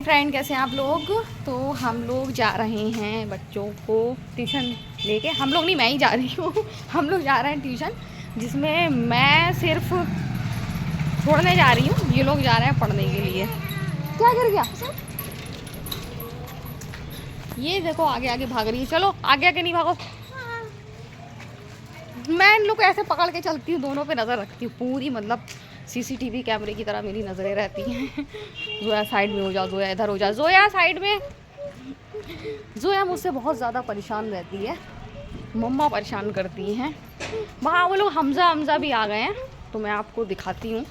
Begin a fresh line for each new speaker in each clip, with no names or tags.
Friend कैसे हैं आप लोग। तो हम लोग जा रहे हैं बच्चों को ट्यूशन लेके। हम लोग नहीं, मैं ही जा रही हूँ। हम लोग जा रहे हैं ट्यूशन, जिसमें मैं सिर्फ छोड़ने जा रही हूँ, ये लोग जा रहे हैं पढ़ने के लिए। क्या गिर गया? ये देखो आगे आगे भाग रही है। चलो आगे आगे नहीं भागो। मैं इन लोग को ऐसे पकड़ के चलती हूँ, दोनों पे नज़र रखती हूँ पूरी, मतलब सीसीटीवी कैमरे की तरह मेरी नज़रें रहती हैं। जोया साइड में हो जाओ, जोया इधर हो जाओ, जोया साइड में। जोया मुझसे बहुत ज़्यादा परेशान रहती है, मम्मा परेशान करती हैं। वहाँ वो लोग हमज़ा हमज़ा भी आ गए हैं, तो मैं आपको दिखाती हूँ।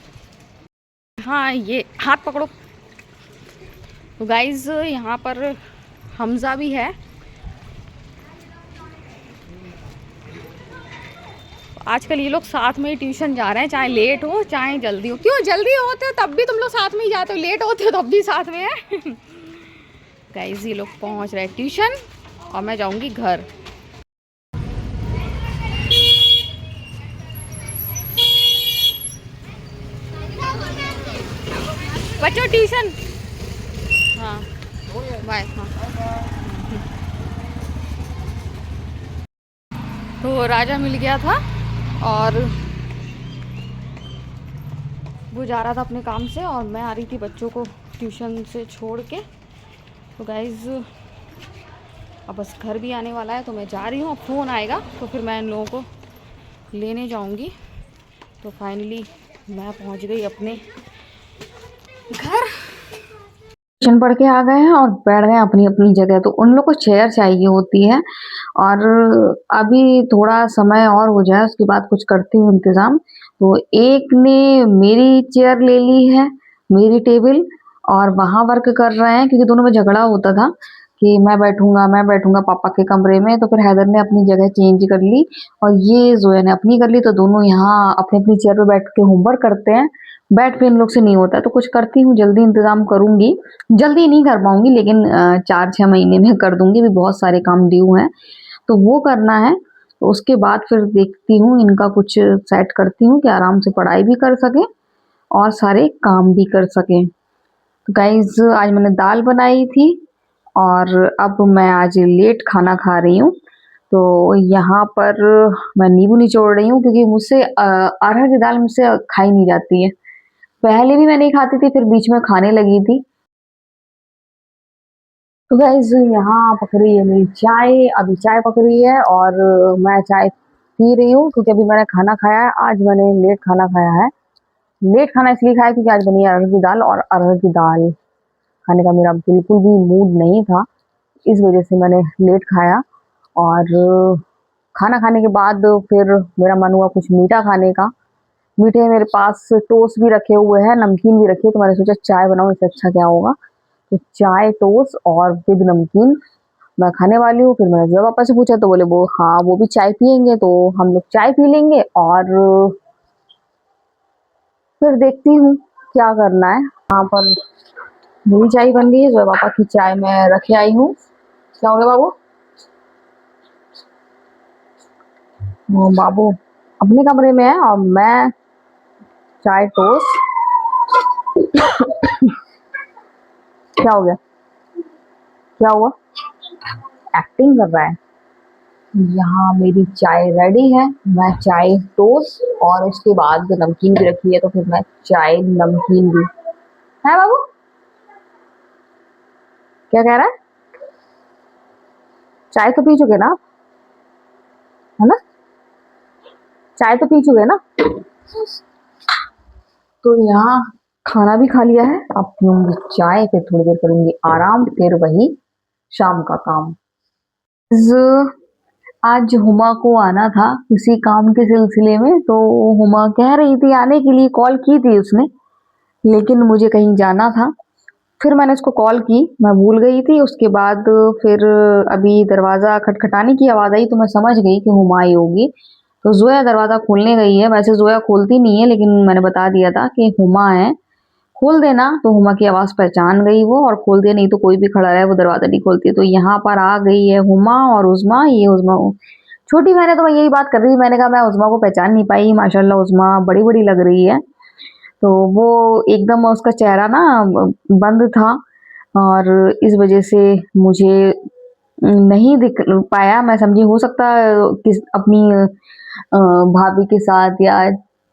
हाँ, ये हाथ पकड़ो। तो गाइज़ यहाँ पर हमज़ा भी है। आजकल ये लोग साथ में ही ट्यूशन जा रहे हैं, चाहे लेट हो चाहे जल्दी हो। क्यों जल्दी होते हो तब भी तुम लोग साथ में ही जाते हो, लेट होते हो तब भी साथ में है। गाइस ये लोग पहुंच रहे हैं ट्यूशन और मैं जाऊंगी घर। बच्चों ट्यूशन, हाँ बाय। हाँ तो राजा मिल गया था और वो जा रहा था अपने काम से, और मैं आ रही थी बच्चों को ट्यूशन से छोड़ के। तो गाइज़ अब बस घर भी आने वाला है, तो मैं जा रही हूँ। अब फ़ोन आएगा तो फिर मैं इन लोगों को लेने जाऊँगी। तो फाइनली मैं पहुँच गई अपने घर। ट्यूशन पढ़ के आ गए हैं और बैठ गए अपनी अपनी जगह। तो उन लोग को चेयर चाहिए होती है, और अभी थोड़ा समय और हो जाए उसके बाद कुछ करती हूँ इंतज़ाम। तो एक ने मेरी चेयर ले ली है, मेरी टेबल, और वहाँ वर्क कर रहे हैं, क्योंकि दोनों में झगड़ा होता था कि मैं बैठूंगा पापा के कमरे में। तो फिर हैदर ने अपनी जगह चेंज कर ली और ये जोया ने अपनी कर ली। तो दोनों यहाँ अपनी अपनी चेयर पे बैठ के होमवर्क करते हैं। बैठ के इन लोग से नहीं होता है, तो कुछ करती हूँ, जल्दी इंतजाम करूंगी। जल्दी नहीं कर पाऊंगी, लेकिन 4-6 महीने में कर दूंगी। भी बहुत सारे काम ड्यू हैं, तो वो करना है। तो उसके बाद फिर देखती हूँ, इनका कुछ सेट करती हूँ कि आराम से पढ़ाई भी कर सकें और सारे काम भी कर सकें। तो गाइज आज मैंने दाल बनाई थी, और अब मैं आज लेट खाना खा रही हूँ। तो यहाँ पर मैं नींबू निचोड़ रही हूँ, क्योंकि मुझसे अरहर की दाल मुझसे खाई नहीं जाती है। पहले भी मैं नहीं खाती थी, फिर बीच में खाने लगी थी। तो गाइस यहाँ पक रही है मेरी चाय, अभी चाय पक रही है और मैं चाय पी रही हूँ, क्योंकि अभी मैंने खाना खाया है। आज मैंने लेट खाना खाया है। लेट खाना इसलिए खाया क्योंकि आज बनी है अरहर की दाल, और अरहर की दाल खाने का मेरा बिल्कुल भी मूड नहीं था, इस वजह से मैंने लेट खाया। और खाना खाने के बाद फिर मेरा मन हुआ कुछ मीठा खाने का। मीठे मेरे पास टोस्ट भी रखे हुए हैं, नमकीन भी रखी है, तो मैंने सोचा चाय बनाऊं, इससे अच्छा क्या होगा। तो चाय, टोस्ट और विद नमकीन मैं खाने वाली हूँ। फिर मैंने जब पापा से पूछा तो बोले वो हाँ वो भी चाय पियेंगे, तो हम लोग चाय पी लेंगे। और फिर देखती हूँ क्या करना है। यहाँ पर मेरी चाय बन गई है, जो पापा की चाय मैं रखे आई हूँ। क्या हो गया बाबू? वो बाबू अपने कमरे में है और मैं चाय टोस्ट। क्या हो गया? क्या हुआ? एक्टिंग कर रहा है। यहाँ मेरी चाय रेडी है। मैं चाय टोस्ट और उसके बाद नमकीन भी रखी है, तो फिर मैं चाय नमकीन भी है। बाबू क्या कह रहा है? चाय तो पी चुके ना आप, है ना? चाय तो पी चुके ना। तो यहाँ खाना भी खा लिया है, अब पीऊंगी चाय, फिर थोड़ी देर करूंगी आराम, फिर वही शाम का काम। आज हुमा को आना था किसी काम के सिलसिले में, तो हुमा कह रही थी आने के लिए, कॉल की थी उसने, लेकिन मुझे कहीं जाना था। फिर मैंने उसको कॉल की, मैं भूल गई थी। उसके बाद फिर अभी दरवाज़ा खटखटाने की आवाज़ आई, तो मैं समझ गई कि हुमा आई होगी। तो जोया दरवाज़ा खोलने गई है। वैसे जोया खोलती नहीं है, लेकिन मैंने बता दिया था कि हुमा है, खोल देना। तो हुमा की आवाज़ पहचान गई वो और खोल दिया, नहीं तो कोई भी खड़ा रहे वो दरवाज़ा नहीं खोलती। तो यहाँ पर आ गई है हुमा और उज़मा। ये उज़मा छोटी बहन है, तो मैं यही बात कर रही थी, मैंने कहा मैं उज़मा को पहचान नहीं पाई। माशाल्लाह उज़मा बड़ी-बड़ी लग रही है। तो वो एकदम उसका चेहरा ना बंद था,
और इस वजह से मुझे नहीं दिख पाया। मैं समझी हो सकता है किस अपनी भाभी के साथ या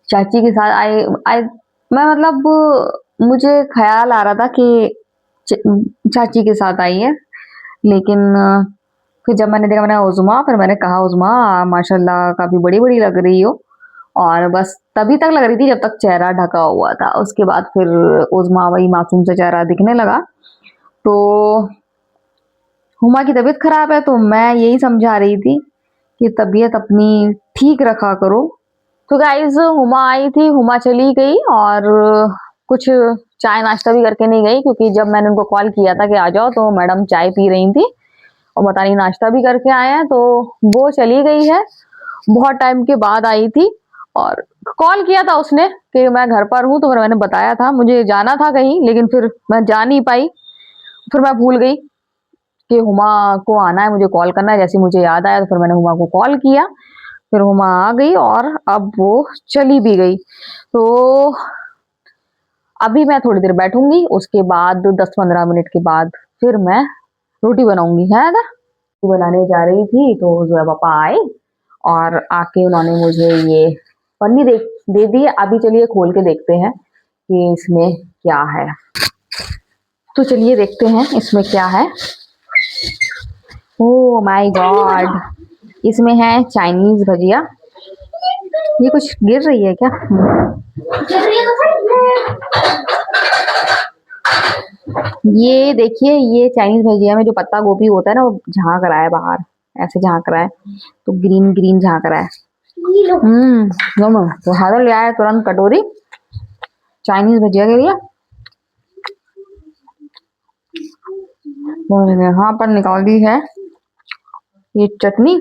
चाची के साथ आए आए मैं मतलब मुझे ख्याल आ रहा था कि चाची के साथ आई है, लेकिन फिर जब मैंने देखा मैंने उज़मा, फिर मैंने कहा उज़मा माशाल्लाह काफ़ी बड़ी-बड़ी लग रही हो। और बस तभी तक लग रही थी जब तक चेहरा ढका हुआ था। उसके बाद फिर उज़मा वही मासूम सा चेहरा दिखने लगा। तो हुमा की तबीयत खराब है तो मैं यही समझा रही थी कि तबीयत अपनी ठीक रखा करो। तो गाइस हुमा आई थी, हुमा चली गई और कुछ चाय नाश्ता भी करके नहीं गई, क्योंकि जब मैंने उनको कॉल किया था कि आ जाओ तो मैडम चाय पी रही थी और पता नहीं नाश्ता भी करके आए हैं, तो वो चली गई है। बहुत टाइम के बाद आई थी और कॉल किया था उसने कि मैं घर पर हूँ, तो फिर मैंने बताया था मुझे जाना था कहीं, लेकिन फिर मैं जा नहीं पाई। फिर मैं भूल गई कि हुमा को आना है, मुझे कॉल करना है। जैसे मुझे याद आया तो फिर मैंने हुमा को कॉल किया, फिर हुमा आ गई और अब वो चली भी गई। तो अभी मैं थोड़ी देर बैठूंगी, उसके बाद 10-15 मिनट के बाद फिर मैं रोटी बनाऊंगी, है ना। बनाने जा रही थी तो जो पापा आए और आके उन्होंने मुझे ये पन्नी दे दी। अभी चलिए खोल के देखते हैं कि इसमें क्या है। तो चलिए देखते हैं इसमें क्या है। ओह माय गॉड, इसमें है चाइनीज भजिया। ये कुछ गिर रही है क्या? ये देखिए, ये चाइनीज भजिया में जो पत्ता गोभी होता है ना, वो झांक रहा है बाहर, ऐसे झांक रहा है, तो ग्रीन ग्रीन झांक रहा है। तो हादर ले आया तुरंत कटोरी चाइनीज भजिया के लिए। उन्होंने यहाँ पर निकाल दी है ये चटनी।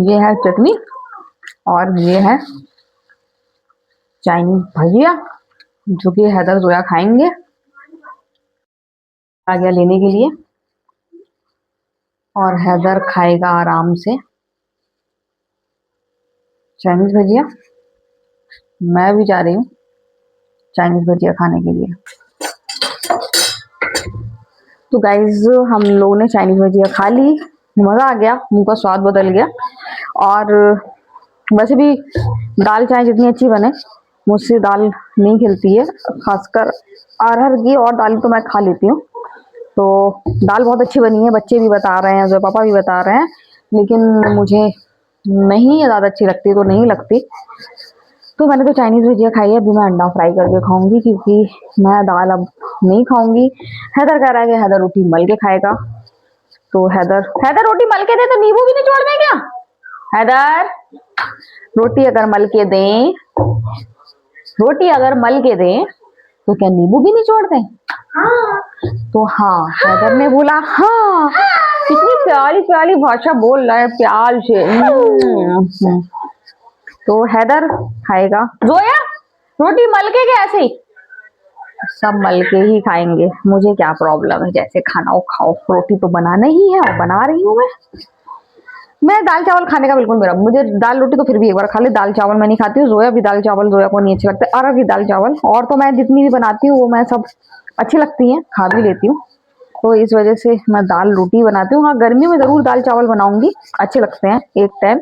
ये है चटनी और ये है चाइनीज भजिया, जो कि हैदर जोया खाएंगे। आ गया लेने के लिए और हैदर खाएगा आराम से चाइनीज भजिया। मैं भी जा रही हूँ चाइनीज भजिया खाने के लिए। तो गाइज हम लोगों ने चाइनीज भजिया खा ली, मज़ा आ गया, मुंह का स्वाद बदल गया। और वैसे भी दाल चाहे जितनी अच्छी बने, मुझसे दाल नहीं खिलती है, खासकर अरहर की और दाल तो मैं खा लेती हूँ। तो दाल बहुत अच्छी बनी है, बच्चे भी बता रहे हैं, जो पापा भी बता रहे हैं, लेकिन मुझे नहीं ज़्यादा अच्छी लगती, तो नहीं लगती। तो मैंने तो चाइनीज भुजिया खाई है, अभी मैं अंडा फ्राई करके खाऊंगी, क्योंकि मैं दाल अब नहीं खाऊंगी। हैदर कह रहा है कि हैदर रोटी मल के खाएगा, तो हैदर हैदर रोटी मल के दे तो नींबू भी निचोड़ दें क्या? हैदर रोटी अगर मल के दें, रोटी अगर मल के दें तो क्या नींबू भी निचोड़ दें? हाँ। तो हाँ, हैदर ने बोला हाँ। कितनी प्यारी प्यारी भाषा बोल रहा है, प्यार से। तो हैदर खाएगा। जोया रोटी मल के कैसे? सब मल के ही खाएंगे, मुझे क्या प्रॉब्लम है, जैसे खाना हो खाओ, रोटी तो बनाना ही है और बना रही हूँ मैं दाल चावल खाने का बिल्कुल मेरा, मुझे दाल रोटी तो फिर भी एक बार खा ले, दाल चावल मैं नहीं खाती हूँ। जोया भी दाल चावल, जोया को नहीं अच्छे लगते, अरब भी दाल चावल, और तो मैं जितनी भी बनाती हूँ वो मैं सब अच्छी लगती हैं, खा भी लेती हूँ। तो इस वजह से मैं दाल रोटी बनाती हूँ। हाँ, गर्मी में जरूर दाल चावल बनाऊंगी, अच्छे लगते हैं एक टाइम,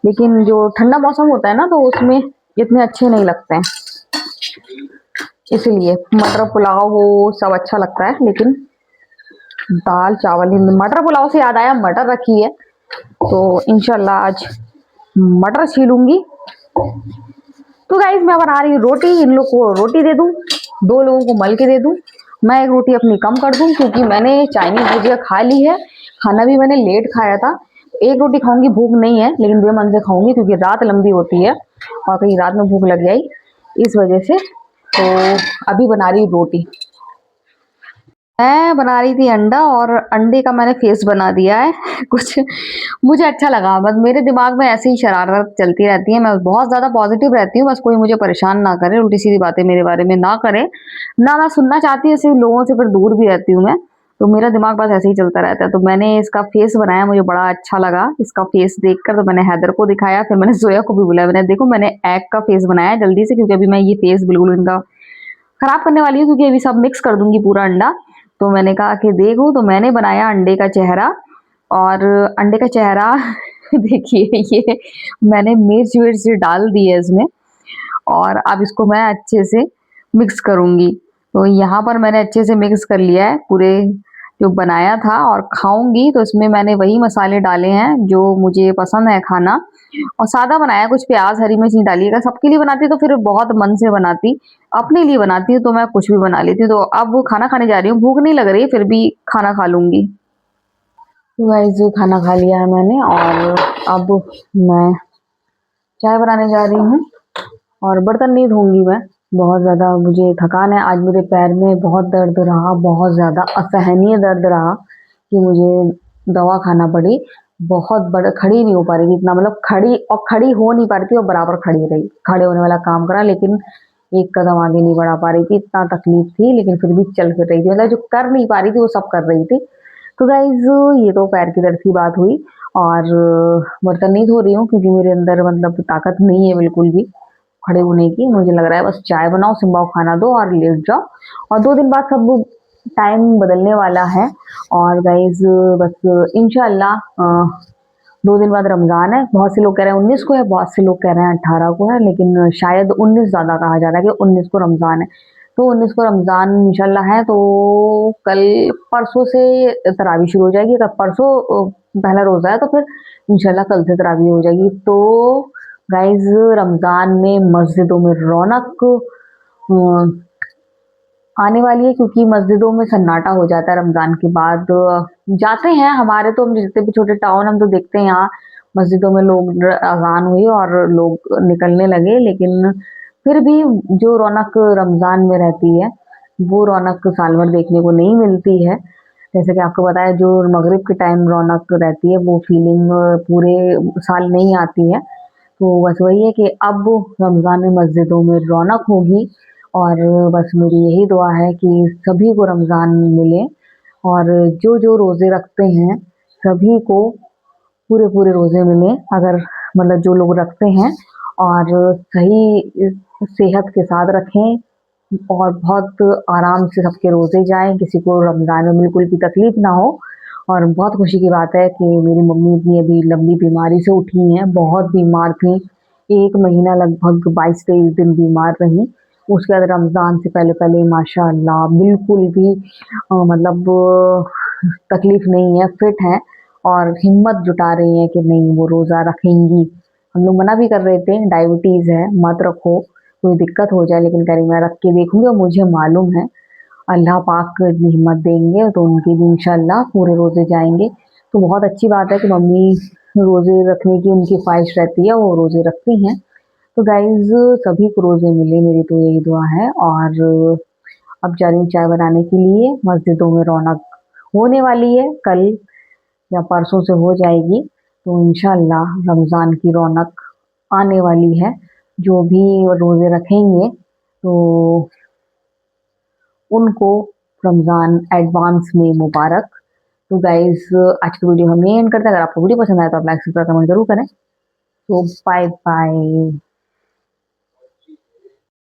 लेकिन जो ठंडा मौसम होता है ना, तो उसमें इतने अच्छे नहीं लगते हैं, इसलिए मटर पुलाव वो सब अच्छा लगता है, लेकिन दाल चावल ही। मटर पुलाव से याद आया, मटर रखी है, तो इंशाल्लाह आज मटर छीलूंगी। तो गाइस मैं बना रही हूँ रोटी, इन लोग को रोटी दे दूँ, 2 लोगों को मल के दे दूँ, मैं एक रोटी अपनी कम कर दूँ, क्योंकि मैंने चाइनीज भुजिया खा ली है, खाना भी मैंने लेट खाया था। एक रोटी खाऊंगी, भूख नहीं है, लेकिन बेमन से खाऊंगी, क्योंकि रात लंबी होती है और कहीं रात में भूख लग जाए, इस वजह से। तो अभी बना रही रोटी। मैं बना रही थी अंडा, और अंडे का मैंने फेस बना दिया है कुछ मुझे अच्छा लगा, बस मेरे दिमाग में ऐसी ही शरारत चलती रहती है, मैं बहुत ज़्यादा पॉजिटिव रहती हूँ, बस कोई मुझे परेशान ना करे, उल्टी सीधी बातें मेरे बारे में ना करे, ना मैं सुनना चाहती हूँ ऐसे लोगों से, फिर दूर भी रहती हूँ मैं। तो मेरा दिमाग बस ऐसे ही चलता रहता है। तो मैंने इसका फेस बनाया, मुझे बड़ा अच्छा लगा इसका फेस देखकर। तो मैंने हैदर को दिखाया, फिर मैंने जोया को भी बुलाया। मैंने देखो मैंने एग का फेस बनाया है जल्दी से, क्योंकि अभी मैं ये फेस बिल्कुल इनका खराब करने वाली हूँ, क्योंकि अभी सब मिक्स कर दूंगी पूरा अंडा। तो मैंने कहा कि देखो, तो मैंने बनाया अंडे का चेहरा। और अंडे का चेहरा देखिए, ये मैंने मिर्च विर्च डाल दी है इसमें, और अब इसको मैं अच्छे से मिक्स करूंगी। तो यहाँ पर मैंने अच्छे से मिक्स कर लिया है पूरे जो बनाया था, और खाऊंगी तो इसमें मैंने वही मसाले डाले हैं जो मुझे पसंद है खाना, और सादा बनाया, कुछ प्याज हरी मिर्च नहीं डाली। अगर सबके लिए बनाती तो फिर बहुत मन से बनाती, अपने लिए बनाती हूँ तो मैं कुछ भी बना लेती हूँ। तो अब खाना खाने जा रही हूँ, भूख नहीं लग रही, फिर भी खाना खा लूंगी। तो गाइस खाना खा लिया है मैंने, और अब मैं चाय बनाने जा रही हूँ, और बर्तन नहीं धोऊंगी मैं। बहुत ज़्यादा मुझे थकान है, आज मेरे पैर में बहुत दर्द रहा, बहुत ज़्यादा असहनीय दर्द रहा कि मुझे दवा खाना पड़ी। बहुत बड़ा, खड़ी नहीं हो पा रही थी इतना, मतलब खड़ी हो नहीं पा रही थी, और बराबर खड़ी रही, खड़े होने वाला काम करा, लेकिन एक कदम आगे नहीं बढ़ा पा रही थी, इतना तकलीफ थी। लेकिन फिर भी चल फिर रही थी, मतलब जो कर नहीं पा रही थी वो सब कर रही थी। तो गाइज ये तो पैर की दर्द की बात हुई, और बर्तन नहीं धो रही हूँ क्योंकि मेरे अंदर मतलब ताकत नहीं है बिल्कुल भी खड़े होने की। मुझे लग रहा है बस चाय बनाओ, सिम्बा को खाना दो और लेट जाओ। और 2 दिन बाद सब टाइम बदलने वाला है, और गाइज बस इंशाल्लाह 2 दिन बाद रमज़ान है। बहुत से लोग कह रहे हैं 19 को है, बहुत से लोग कह रहे हैं 18 को है, लेकिन शायद 19 ज़्यादा कहा जा रहा है कि 19 को रमज़ान है। तो 19 को रमज़ान इंशाल्लाह है, तो कल परसों से तरावी शुरू हो जाएगी। कल परसों पहला रोज़ा है, तो फिर इंशाल्लाह कल से तरावी हो जाएगी। तो गाइज रमज़ान में मस्जिदों में रौनक आने वाली है, क्योंकि मस्जिदों में सन्नाटा हो जाता है रमज़ान के बाद। जाते हैं हमारे, तो हम जितने भी छोटे टाउन हम तो देखते हैं यहाँ मस्जिदों में लोग अज़ान हुई और लोग निकलने लगे, लेकिन फिर भी जो रौनक रमज़ान में रहती है वो रौनक साल भर देखने को नहीं मिलती है। जैसे कि आपको पता है, जो मगरिब के टाइम रौनक रहती है वो फीलिंग पूरे साल नहीं आती है। तो बस वही है कि अब रमज़ान में मस्जिदों में रौनक होगी, और बस मेरी यही दुआ है कि सभी को रमज़ान मिले, और जो जो रोज़े रखते हैं सभी को पूरे पूरे रोज़े मिले। अगर मतलब जो लोग रखते हैं और सही सेहत के साथ रखें, और बहुत आराम से सबके रोज़े जाएं, किसी को रमज़ान में बिल्कुल भी तकलीफ ना हो। और बहुत खुशी की बात है कि मेरी मम्मी इतनी अभी लंबी बीमारी से उठी हैं, बहुत बीमार थी, 1 महीना लगभग 22-23 दिन बीमार रहीं। उसके बाद रमज़ान से पहले पहले माशाअल्लाह बिल्कुल भी मतलब तकलीफ नहीं है, फिट हैं, और हिम्मत जुटा रही हैं कि नहीं वो रोज़ा रखेंगी। हम लोग मना भी कर रहे थे, डायबिटीज़ है मत रखो, कोई दिक्कत हो जाए, लेकिन कह रही मैं रख के देखूंगी, और मुझे मालूम है अल्लाह पाक इतनी हिम्मत देंगे तो उनके भी इंशाल्लाह पूरे रोज़े जाएंगे। तो बहुत अच्छी बात है कि मम्मी रोज़े रखने की उनकी ख्वाहिश रहती है, वो रोज़े रखती हैं। तो गाइज सभी को रोज़े मिले, मेरी तो यही दुआ है। और अब जा रही हूँ चाय बनाने के लिए। मस्जिदों में रौनक होने वाली है, कल या परसों से हो जाएगी। तो इंशाल्लाह रमज़ान की रौनक आने वाली है। जो भी रोज़े रखेंगे तो उनको रमज़ान एडवांस में मुबारक। तो गाइज आज की वीडियो हम यहीं एंड करते हैं। अगर आपको वीडियो पसंद आया तो आप लाइक सब्सक्राइब कमेंट जरूर करें। तो बाय बाय।